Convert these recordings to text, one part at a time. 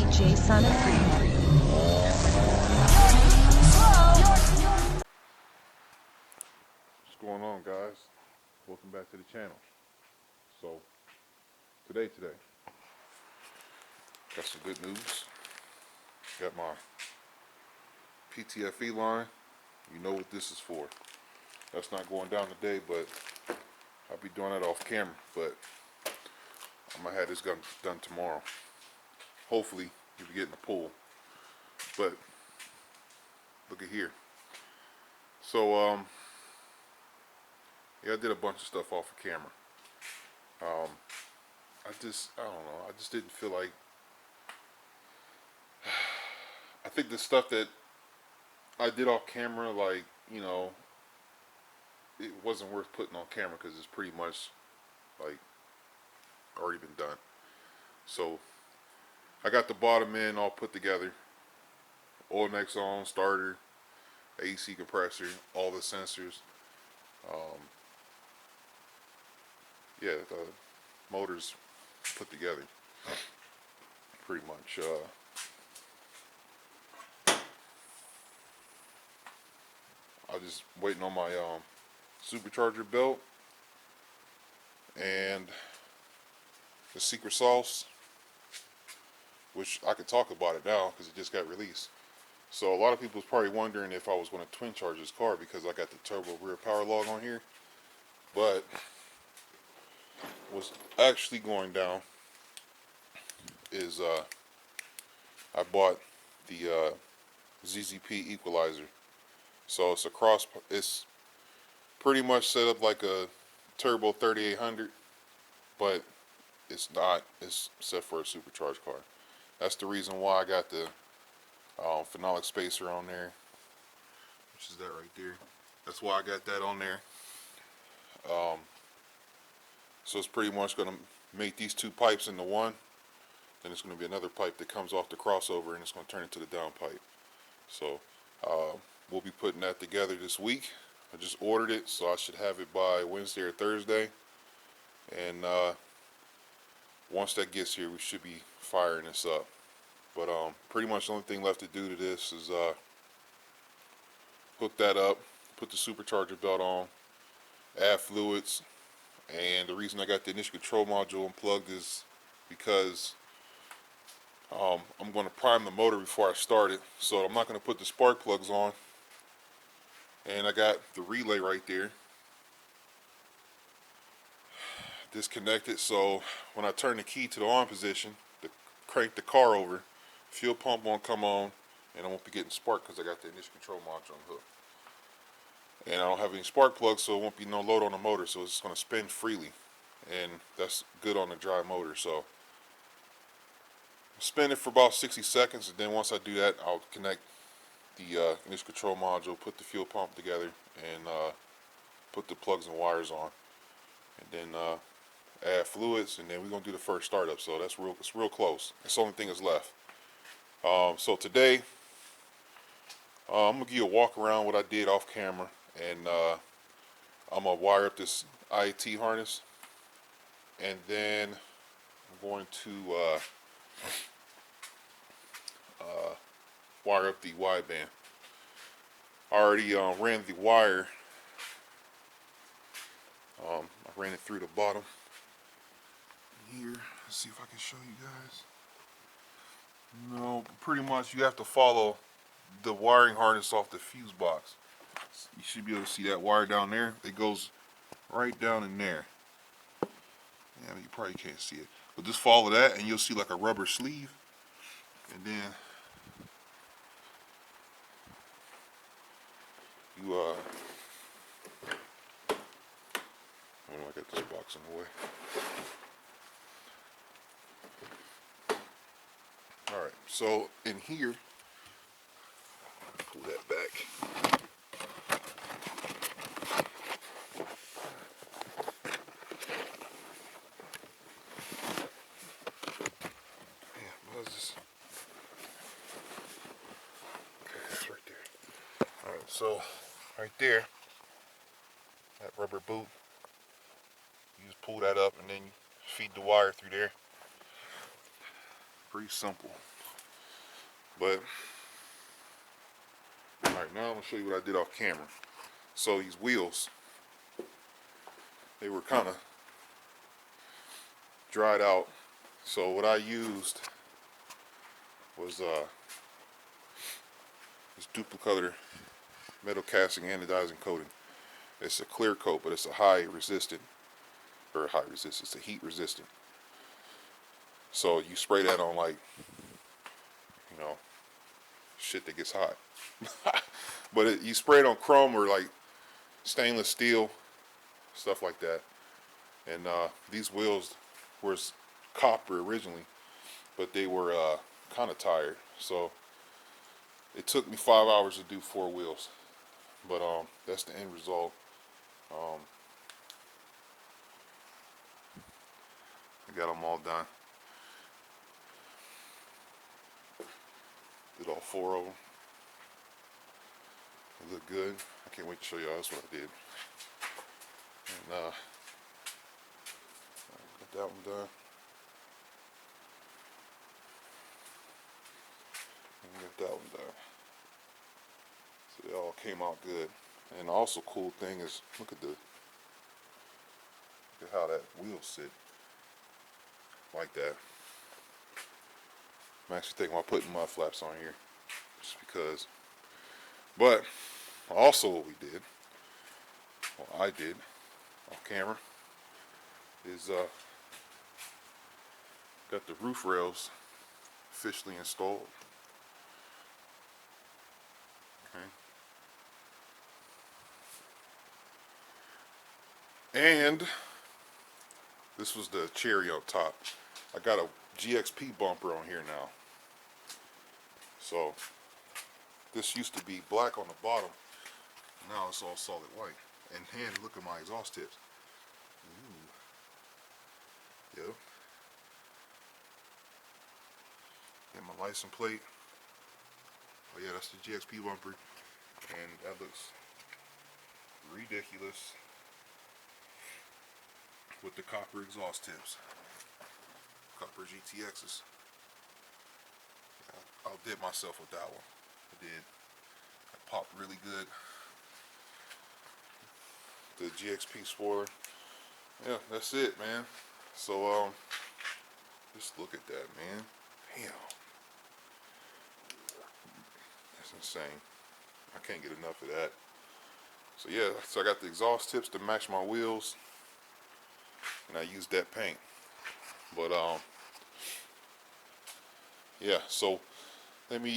DJ Son of Freedom. What's going on, guys? Welcome back to the channel. So, today, got some good news. Got my PTFE line. You know what this is for. That's not going down today, but I'll be doing it off camera. But I'm gonna have this done tomorrow. Hopefully, you'll be getting a pull. But look at here. So, yeah, I did a bunch of stuff off of camera. I don't know. I just didn't feel like. I think the stuff that I did off camera, like, you know, it wasn't worth putting on camera because it's pretty much like already been done. So I got the bottom end all put together. Oil next on, starter, AC compressor, all the sensors. Yeah, the motor's put together pretty much. I'm just waiting on my supercharger belt and the secret sauce, which I could talk about it now because it just got released. So a lot of people was probably wondering if I was going to twin charge this car because I got the turbo rear power log on here. But what's actually going down is I bought the ZZP equalizer. So it's pretty much set up like a turbo 3800, but it's not. It's set for a supercharged car. That's the reason why I got the phenolic spacer on there, which is that right there. That's why I got that on there. So it's pretty much going to make these two pipes into one. Then it's going to be another pipe that comes off the crossover, and it's going to turn into the down pipe. So we'll be putting that together this week. I just ordered it, so I should have it by Wednesday or Thursday. And once that gets here, we should be firing this up. But pretty much the only thing left to do to this is hook that up, put the supercharger belt on, add fluids. And the reason I got the initial control module unplugged is because I'm going to prime the motor before I start it. So I'm not going to put the spark plugs on. And I got the relay right there disconnected. So when I turn the key to the on position, to crank the car over, fuel pump won't come on, and I won't be getting spark because I got the initial control module hooked. And I don't have any spark plugs, so it won't be no load on the motor, so it's going to spin freely. And that's good on the dry motor. So spin it for about 60 seconds, and then once I do that, I'll connect the initial control module, put the fuel pump together, and put the plugs and wires on, and then add fluids, and then we're gonna do the first startup. So it's real close. It's the only thing that's left. So today I'm gonna give you a walk around what I did off camera, and I'm gonna wire up this IAT harness, and then I'm going to wire up the wideband. I already ran the wire. I ran it through the bottom here. Let's see if I can show you guys. No, pretty much you have to follow the wiring harness off the fuse box. You should be able to see that wire down there. It goes right down in there. Yeah, you probably can't see it, but just follow that and you'll see like a rubber sleeve, and then you I don't know, I got this box in the way. Alright, so in here, pull that back. Yeah, what is this? Okay. So right there, that rubber boot, you just pull that up and then you feed the wire through there. Pretty simple. But alright, now I'm gonna show you what I did off camera. So these wheels, they were kind of dried out. So what I used was this duplicolor metal casting anodizing coating. It's a clear coat, but it's a high resistant, it's a heat resistant. So you spray that on, like, you know, shit that gets hot. But you spray it on chrome or like stainless steel, stuff like that. And these wheels were copper originally, but they were kind of tired. So it took me 5 hours to do 4 wheels. But that's the end result. I got them all done. Did all 4 of them. They look good. I can't wait to show y'all. That's what I did. And got that one done. And got that one done. So they all came out good. And the also cool thing is, look at how that wheel sit. Like that. I'm actually thinking about putting mud flaps on here, just because. But also what we did, what I did off camera, is got the roof rails officially installed. Okay. And this was the cherry on top. I got a GXP bumper on here now. So this used to be black on the bottom. Now it's all solid white. And look at my exhaust tips. Ooh. Yep. And my license plate. Oh yeah, that's the GXP bumper. And that looks ridiculous with the copper exhaust tips. Copper GTXs. Yeah, outdid myself with that one. I did. I popped really good. The GXP spoiler. Yeah, that's it, man. So just look at that, man. Damn. That's insane. I can't get enough of that. So yeah, so I got the exhaust tips to match my wheels, and I used that paint. But yeah, so let me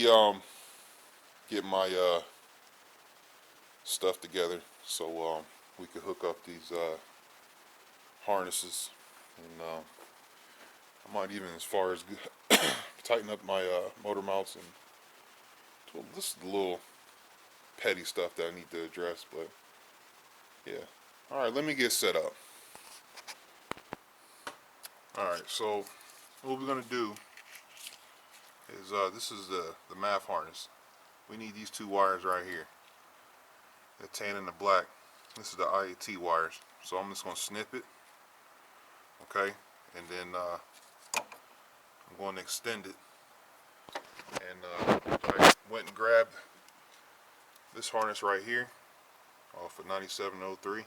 get my stuff together so we could hook up these harnesses, and I might even, as far as tighten up my motor mounts, and this is the little petty stuff that I need to address. But yeah, all right, let me get set up. All right, so what we're gonna do is this is the MAF harness. We need these 2 wires right here, the tan and the black. This is the IAT wires. So I'm just gonna snip it, okay, and then I'm going to extend it. And I went and grabbed this harness right here off of 9703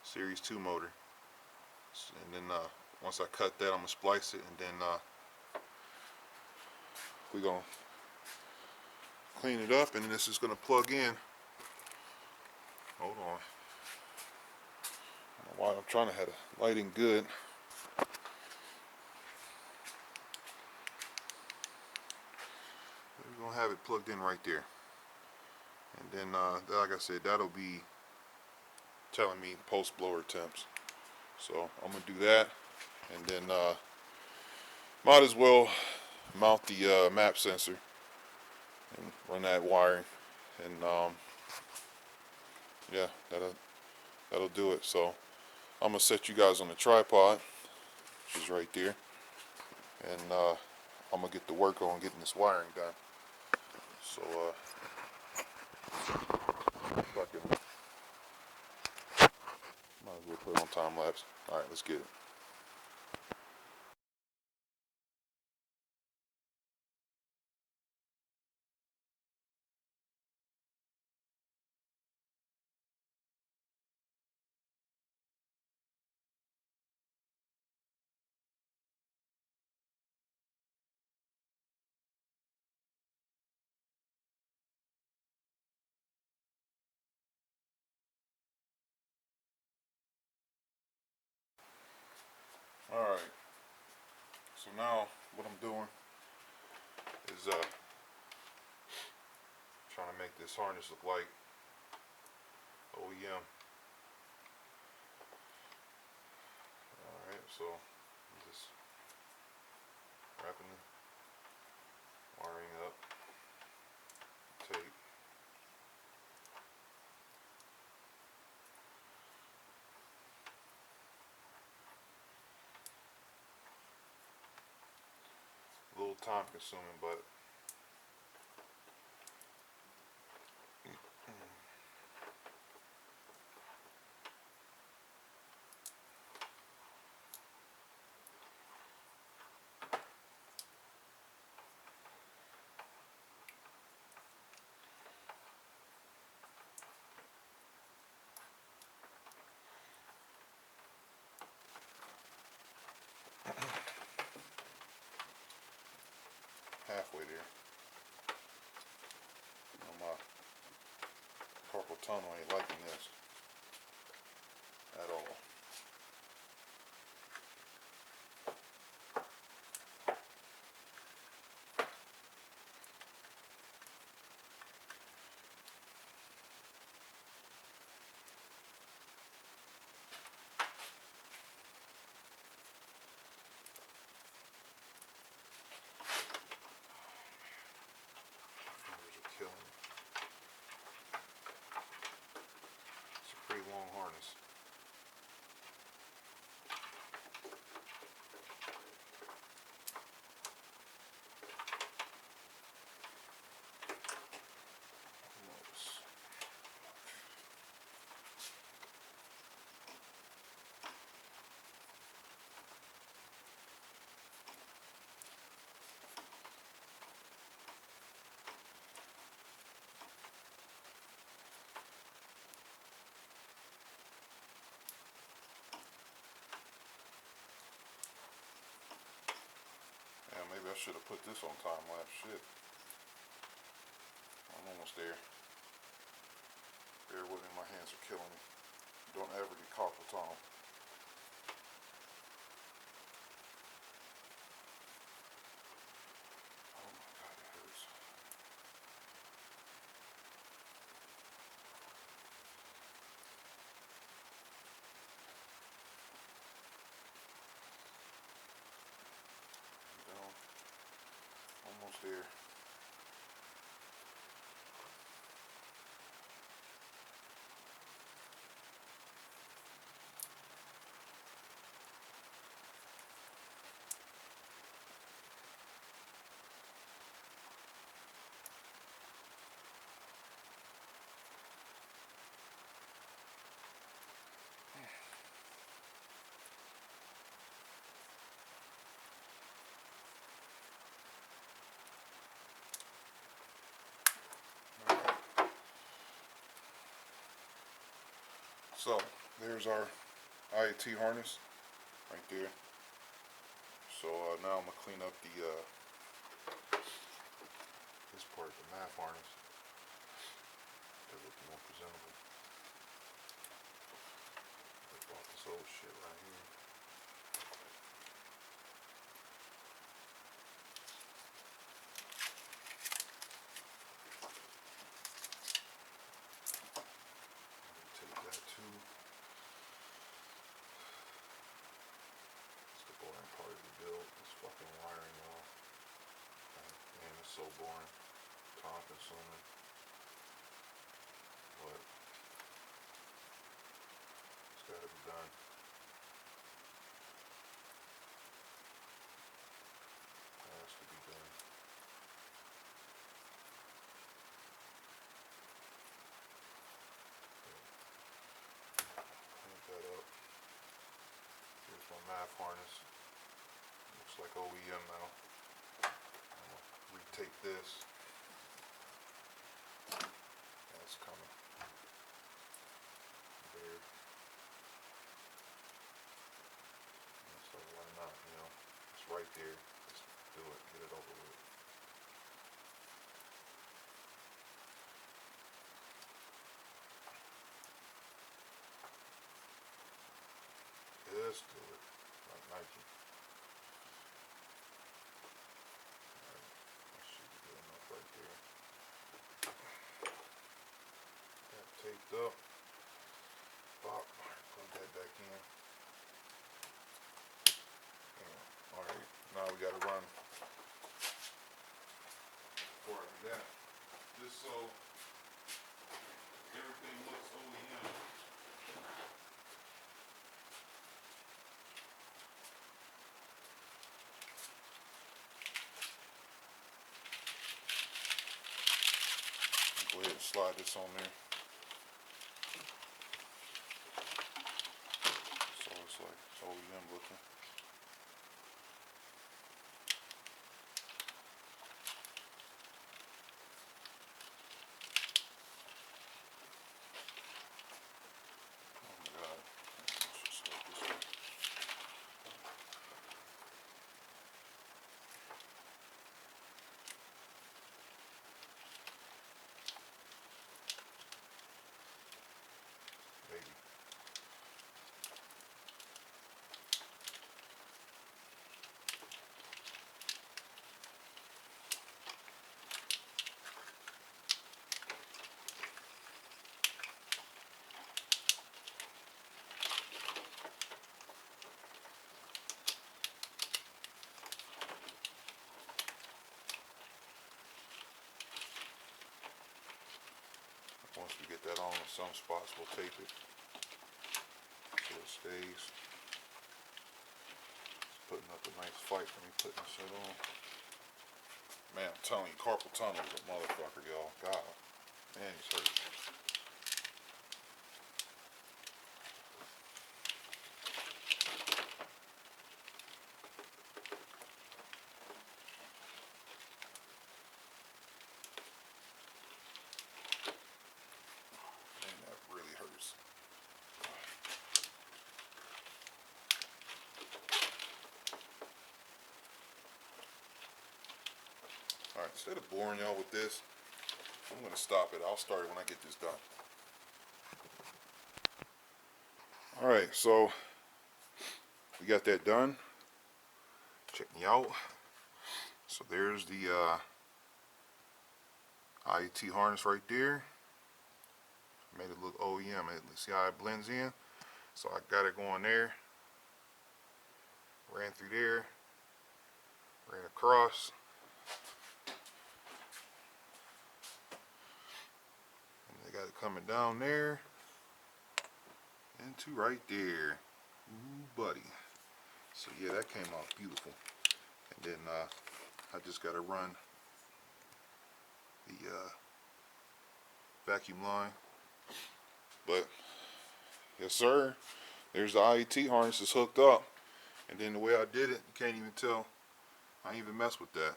Series 2 motor. And then once I cut that, I'm going to splice it, and then we're going to clean it up, and then this is going to plug in. Hold on. I don't know why I'm trying to have the lighting good. We're going to have it plugged in right there. And then, like I said, that'll be telling me post blower temps. So I'm going to do that. And then might as well mount the map sensor and run that wiring. And yeah, that'll do it. So I'm going to set you guys on the tripod, which is right there. And I'm going to get to work on getting this wiring done. So time lapse. Alright, let's get it. Alright, so now what I'm doing is trying to make this harness look like OEM. Alright, so I'm just wrapping the wiring up, tape. A little time consuming, but halfway there. My carpal tunnel ain't liking this at all. Fingers are killing me. It's a pretty long harness. Yeah, maybe I should have put this on time lapse. Shit. I'm almost there. Bear with me, my hands are killing me. Don't ever get carpal tunnel. Oh my god, it hurts. Down. Almost there. So, there's our IAT harness right there. So now I'm going to clean up this part, the MAF harness. It look more presentable. I bought this old shit right here. Take that too. It's the boring part of the build. This fucking wiring off. Man, it's so boring. Time consuming. But it's gotta be done. It has to be done. Clean that up. harness. Looks like OEM now. I'm gonna retape this. That's coming. There. And so why not, you know? It's right there. Just do it. Get it over with. Let's do it. Like Nike. Alright. That should be good enough right there. That taped up. Pop. Plug that back in. Alright. Now we gotta run. Before I do that, just so everything looks OEM. Go ahead and slide this on there. So it's like OEM looking. Oh my god. Let's just start this way. Baby. Once we get that on in some spots, we'll tape it so it stays. It's putting up a nice fight for me putting this shit on. Man, I'm telling you, carpal tunnel is a motherfucker, y'all. God, man, he's hurt. Man, that really hurts. Alright, instead of boring y'all with this, I'm going to stop it. I'll start it when I get this done. Alright, so we got that done. Check me out. So there's the IET harness right there. Made it look OEM. See how it blends in? So I got it going there. Ran through there. Ran across. And they got it coming down there. Into right there. Ooh, buddy. So yeah, that came out beautiful. And then I just got to run the vacuum line. But yes sir, there's the IET harness is hooked up. And then the way I did it, you can't even tell I ain't even mess with that.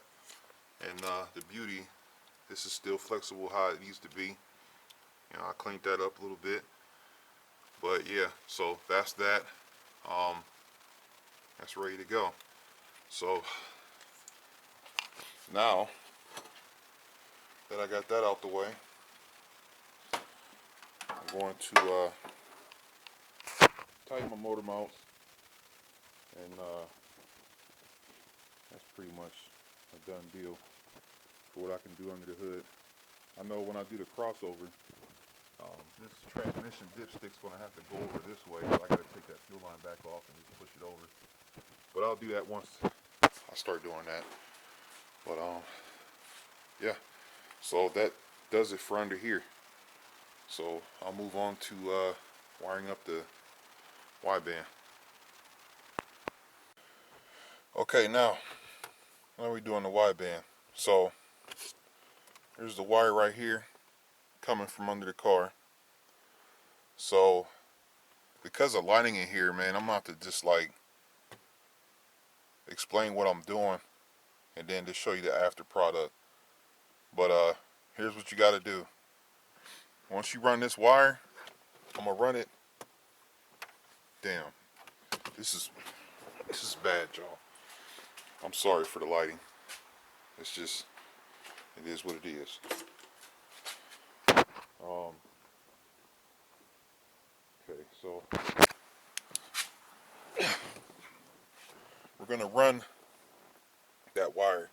And the beauty, this is still flexible how it needs to be. You know, I cleaned that up a little bit. But yeah, so that's that. That's ready to go. So now that I got that out the way, I'm going to tighten my motor mount, and that's pretty much a done deal for what I can do under the hood. I know when I do the crossover, this transmission dipstick's going to have to go over this way, so I got to take that fuel line back off and just push it over. But I'll do that once I start doing that. But yeah, so that does it for under here. So I'll move on to wiring up the Y-band. Okay, now we're doing the Y-band. So there's the wire right here coming from under the car. So because of lighting in here, man, I'm gonna have to just like explain what I'm doing, and then just show you the after product. But here's what you got to do. Once you run this wire, I'm gonna run it. Damn, this is bad, y'all. I'm sorry for the lighting. It's just, it is what it is. Okay, so we're gonna run that wire.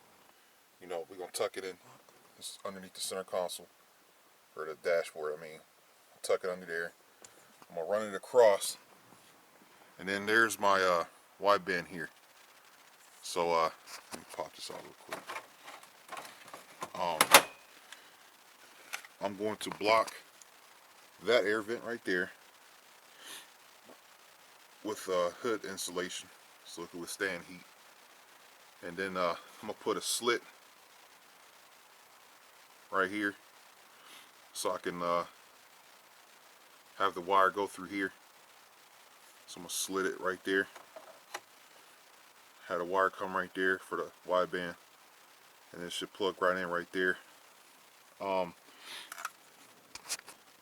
You know, we're gonna tuck it in. It's underneath the center console, or the dashboard. I mean, tuck it under there. I'm gonna run it across, and then there's my wideband here. So let me pop this out real quick. I'm going to block that air vent right there with hood insulation so it can withstand heat. And then I'm gonna put a slit right here so I can have the wire go through here. So I'm gonna slit it right there. Have the wire come right there for the wideband, and it should plug right in right there.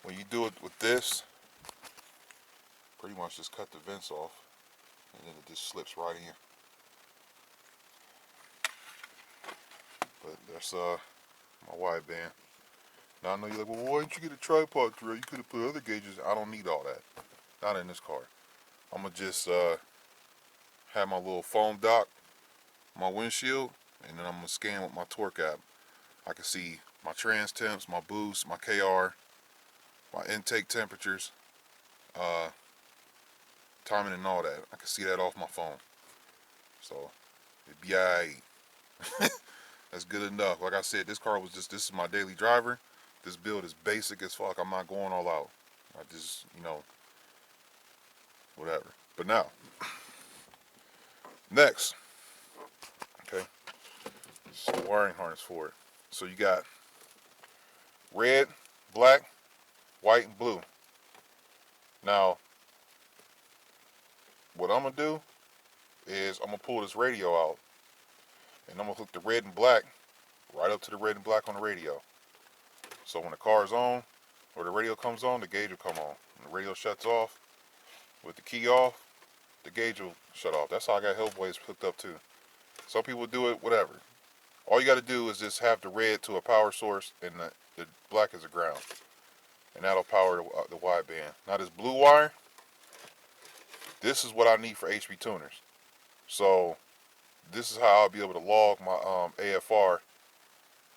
When you do it with this, pretty much just cut the vents off, and then it just slips right in. But that's my wideband. Now I know you're like, well, why didn't you get a tripod, Terrell? You could have put other gauges. I don't need all that. Not in this car. I'm gonna just have my little foam dock, my windshield, and then I'm gonna scan with my torque app. I can see my trans temps, my boost, my KR, my intake temperatures, timing and all that. I can see that off my phone. So it'd be alright. That's good enough. Like I said, this car was just, this is my daily driver. This build is basic as fuck. I'm not going all out. I just, you know, whatever. But now, next, okay, this is the wiring harness for it. So you got red, black, white, and blue. Now, what I'm gonna do is I'm gonna pull this radio out, and I'm gonna hook the red and black right up to the red and black on the radio. So when the car is on, or the radio comes on, the gauge will come on. When the radio shuts off, with the key off, the gauge will shut off. That's how I got Hellboys hooked up too. Some people do it, whatever. All you got to do is just have the red to a power source and the black is a ground. And that'll power the wideband. Now this blue wire, this is what I need for HP tuners. So this is how I'll be able to log my AFR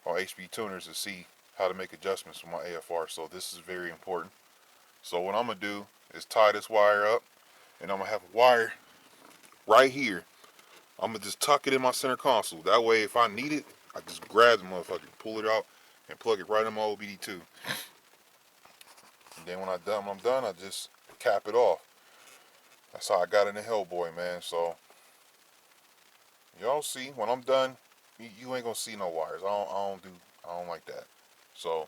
on HP tuners to see how to make adjustments for my AFR. So this is very important. So what I'm going to do is tie this wire up, and I'm going to have a wire right here. I'm going to just tuck it in my center console. That way if I need it, I just grab the motherfucker, pull it out, and plug it right in my OBD2. And then when I'm done, I just cap it off. That's how I got into Hellboy, man. So y'all see, when I'm done, you ain't gonna see no wires. I don't like that. So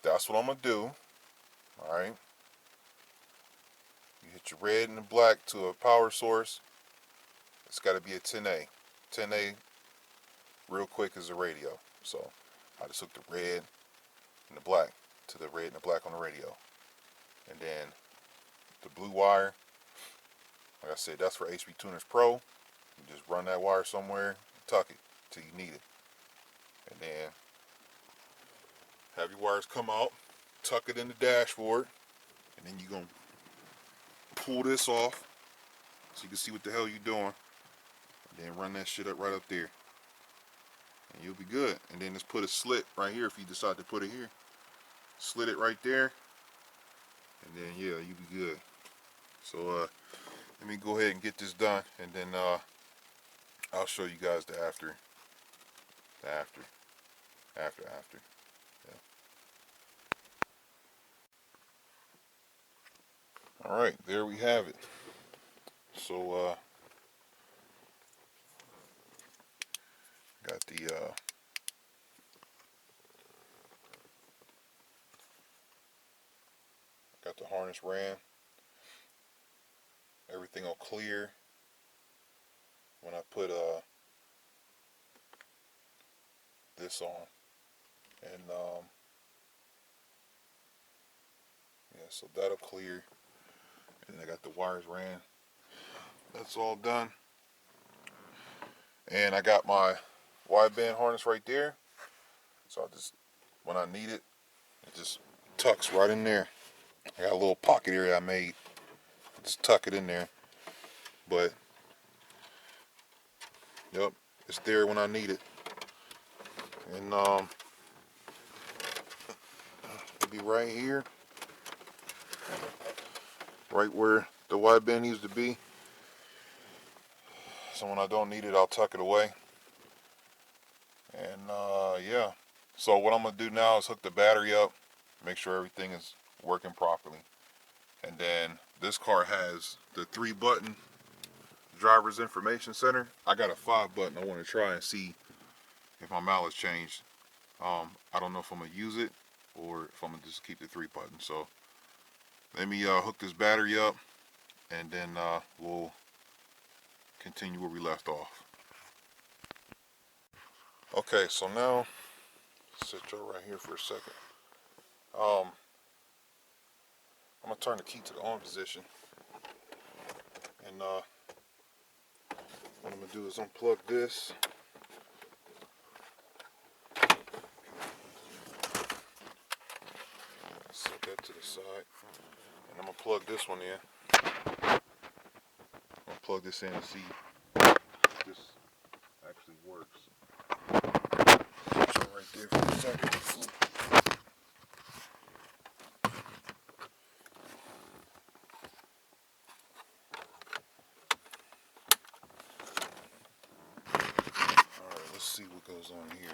that's what I'm gonna do. All right. You hit your red and the black to a power source. It's got to be a 10A. 10A, real quick, is a radio. So I just hook the red and the black to the red and the black on the radio. And then the blue wire, like I said, that's for HP Tuners Pro. You just run that wire somewhere, tuck it till you need it. And then have your wires come out, tuck it in the dashboard, and then you're going to pull this off so you can see what the hell you're doing. And then run that shit up right up there. And you'll be good. And then just put a slit right here if you decide to put it here. Slit it right there. And then, yeah, you'll be good. So, let me go ahead and get this done. And then, I'll show you guys the after. After. Yeah. Alright, there we have it. So, got the harness ran. Everything all clear. when I put this on. And yeah, so that'll clear. And I got the wires ran. That's all done. And I got my wideband harness right there. So I just, when I need it, it just tucks right in there. I got a little pocket area I made. Just tuck it in there. But, yep, it's there when I need it. And it'll be right here. Right where the wideband needs to be. So when I don't need it, I'll tuck it away. And yeah. So what I'm going to do now is hook the battery up. Make sure everything is working properly. And then this car has the 3-button driver's information center. I got a 5-button. I want to try and see if my mileage changed. I don't know if I'm going to use it or if I'm going to just keep the 3-button. So let me hook this battery up and then we'll continue where we left off. Okay, so now sit y'all right here for a second. I'm going to turn the key to the on position. And what I'm going to do is unplug this. Set that to the side. And I'm going to plug this one in. I'm going to plug this in and see if this actually works. Set y'all right there for a second. Alright, let's see what goes on here.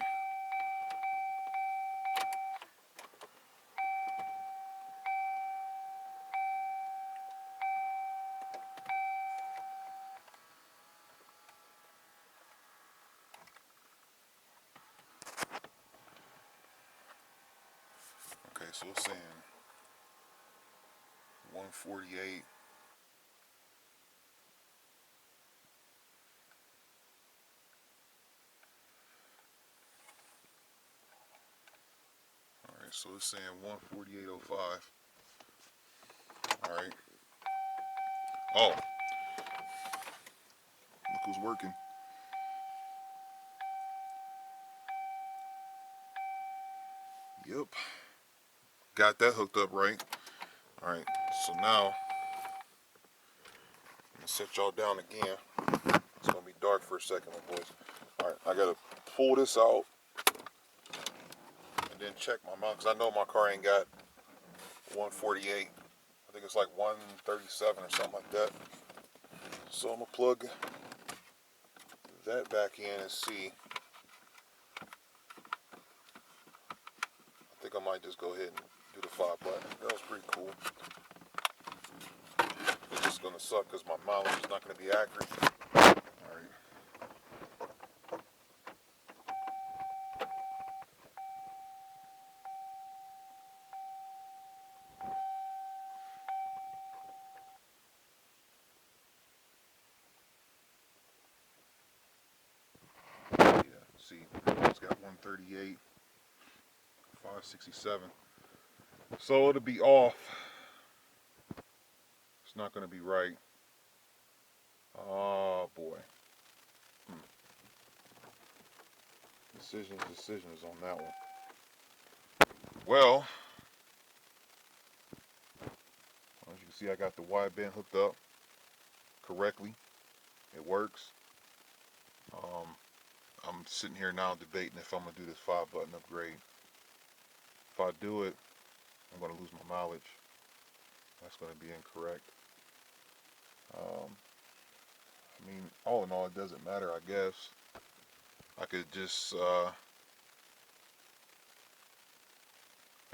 Okay, so it's saying 148. Alright, so it's saying 148.05. Alright. Oh. Look who's working. Yep. Got that hooked up right. Alright, so now I'm gonna set y'all down again. It's gonna be dark for a second, my boys. Alright, I gotta pull this out and then check my mount, because I know my car ain't got 148. I think it's like 137 or something like that. So I'm gonna plug that back in and see. I think I might just go ahead and do the 5-button. That was pretty cool. It's just gonna suck because my mileage is not gonna be accurate. Alright. Yeah, see, it's got 138, 567. So it'll be off. It's not gonna be right. Oh boy. Decisions on that one. Well, as you can see, I got the wideband hooked up correctly. It works. I'm sitting here now debating if I'm gonna do this 5-button upgrade. If I do it, I'm gonna lose my mileage. That's gonna be incorrect. I mean, all in all, it doesn't matter, I guess. I could just, I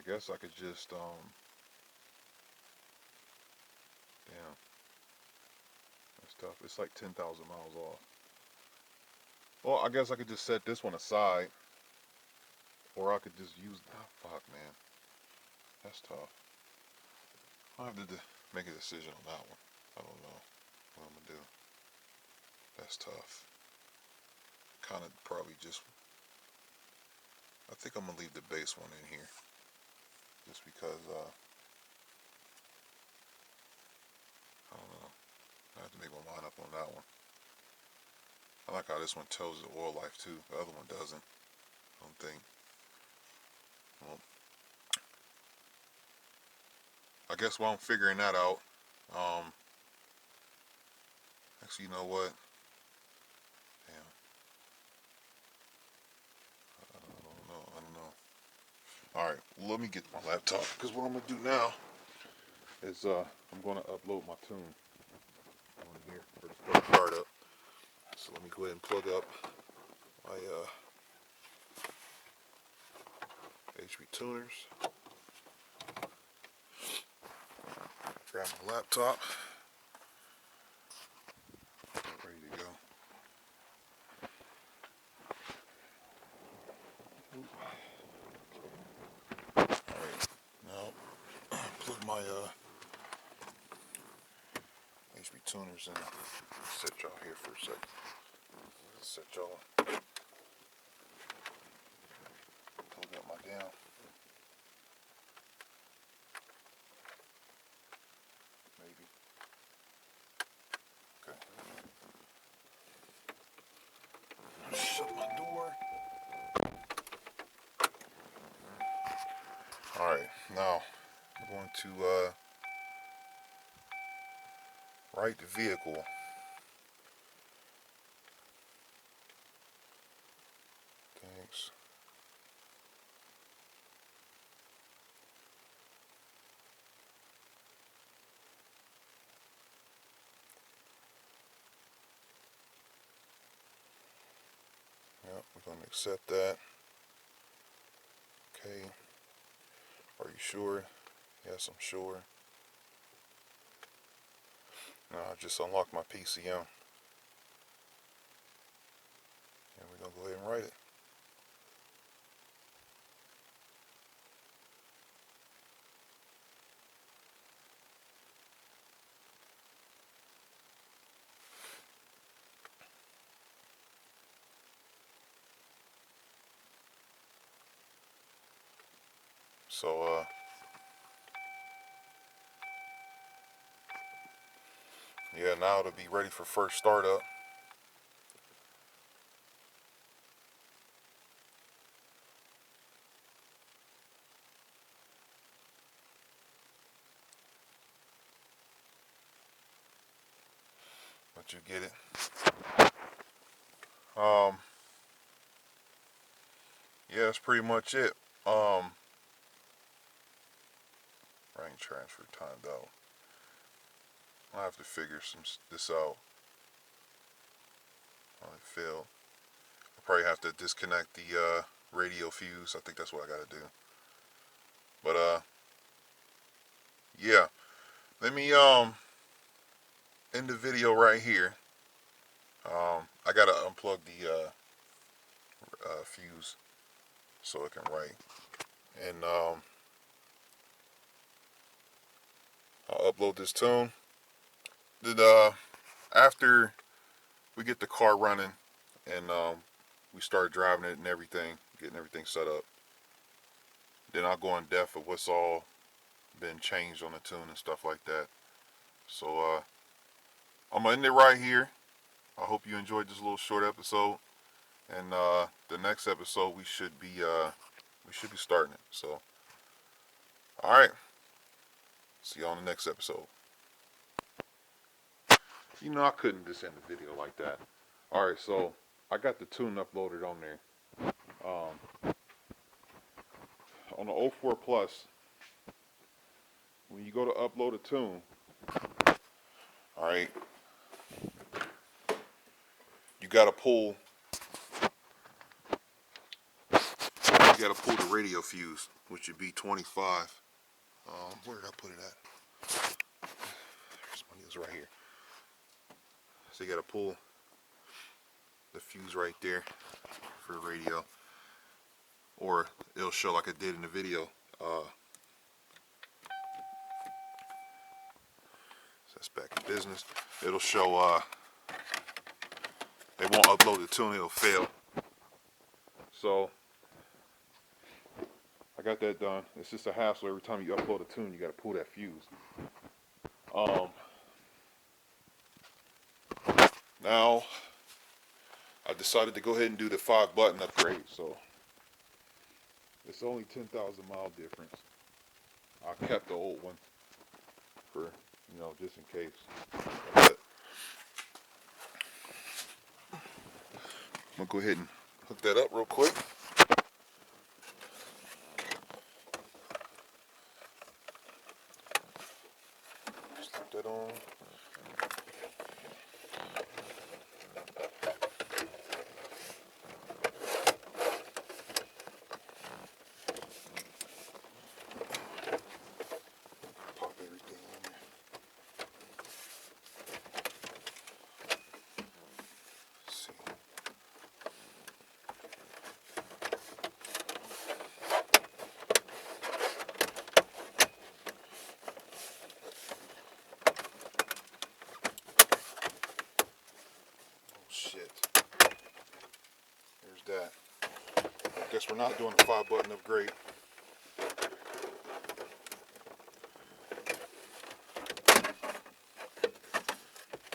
guess I could just, damn, that's tough. It's like 10,000 miles off. Well, I guess I could just set this one aside, or I could just use, oh, fuck, man. That's tough. I'll have to make a decision on that one. I don't know what I'm gonna do. That's tough. Kind of probably just, I think I'm gonna leave the base one in here, just because I don't know. I have to make my mind up on that one. I like how this one tells the oil life too. The other one doesn't. I don't think. Well, I guess while I'm figuring that out, actually, you know what? Damn. I don't know. All right, let me get my laptop, because what I'm gonna do now is I'm gonna upload my tune on here for the first startup. So let me go ahead and plug up my HP tuners. Grab my laptop. Ready to go. Alright, now plug my HP tuners in. Set y'all here for a second. Set y'all. Plug up my down. Maybe. Okay. Shut my door. Alright, now I'm going to write the vehicle. Thanks. Yep, we're going to accept that. Okay. Are you sure? Yes, I'm sure. Now I just unlocked my PCM. And we're going to go ahead and write it. So, yeah, now it'll be ready for first startup. But you get it. Yeah, that's pretty much it. Rank transfer timed out. I have to figure this out. I failed. I probably have to disconnect the radio fuse. I think that's what I gotta do. But yeah. Let me end the video right here. I gotta unplug the fuse so it can write. And I'll upload this tune. Then after we get the car running and we start driving it and everything, getting everything set up, then I'll go in depth of what's all been changed on the tune and stuff like that. So I'm gonna end it right here. I hope you enjoyed this little short episode, and the next episode we should be starting it. So, all right, see you on the next episode. You know, I couldn't just end the video like that. All right, so I got the tune uploaded on there. On the 04 Plus, when you go to upload a tune, all right, you gotta pull the radio fuse, which would be 25. Where did I put it at? There's my needles right here. So you gotta pull the fuse right there for the radio, or it'll show like it did in the video. That's back in business. It'll show it won't upload the tune, it'll fail. So I got that done. It's just a hassle every time you upload a tune, you got to pull that fuse. Now I decided to go ahead and do the 5-button upgrade. So it's only 10,000 mile difference. I kept the old one for, you know, just in case. But I'm gonna go ahead and hook that up real quick. Slip that on. Pop everything in there. Let's see. Shit. There's that. I guess we're not doing a 5-button upgrade.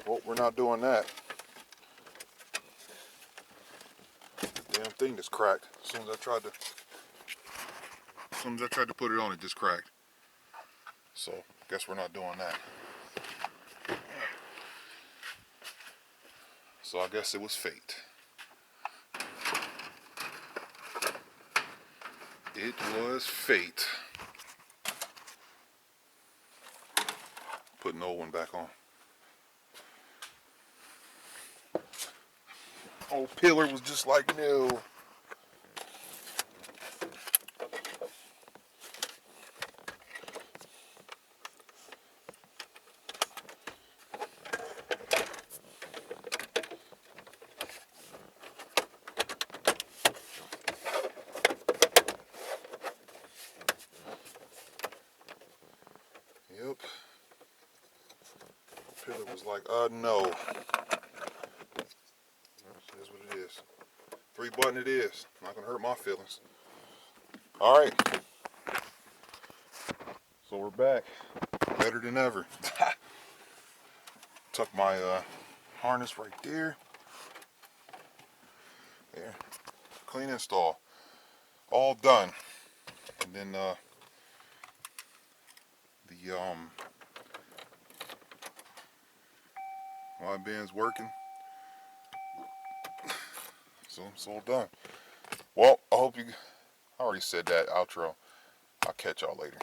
Well, we're not doing that. Damn thing just cracked. As soon as I tried to put it on, it just cracked. So, guess we're not doing that. So I guess it was fate. It was fate. Putting the old one back on. Old pillar was just like new. Yep. Pillar was like, no. That's what it is. 3-button it is. Not gonna hurt my feelings. Alright. So we're back. Better than ever. Tuck my harness right there. There. Clean install. All done. And then the wideband's working. So it's all done. Well, I hope you, I already said that outro. I'll catch y'all later.